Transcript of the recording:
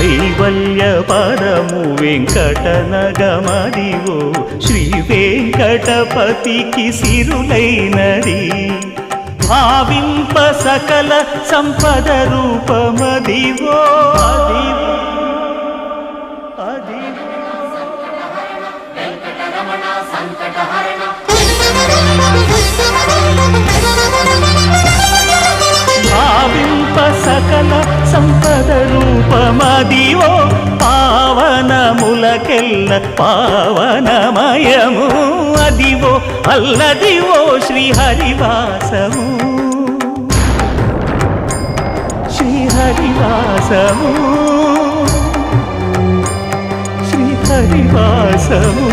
కైవల్య పదము వెంకటనగమదివో శ్రీ వెంకటపతికి సిరులైనది భావింప సకల సంపద రూపమదివో అదివో అదివో భావింప సకల సంపద రూపమదివో పావనములకెల్ల పావనమయము అదివో అల్లదివో శ్రీహరివాసము శ్రీహరివాసము శ్రీహరివాసము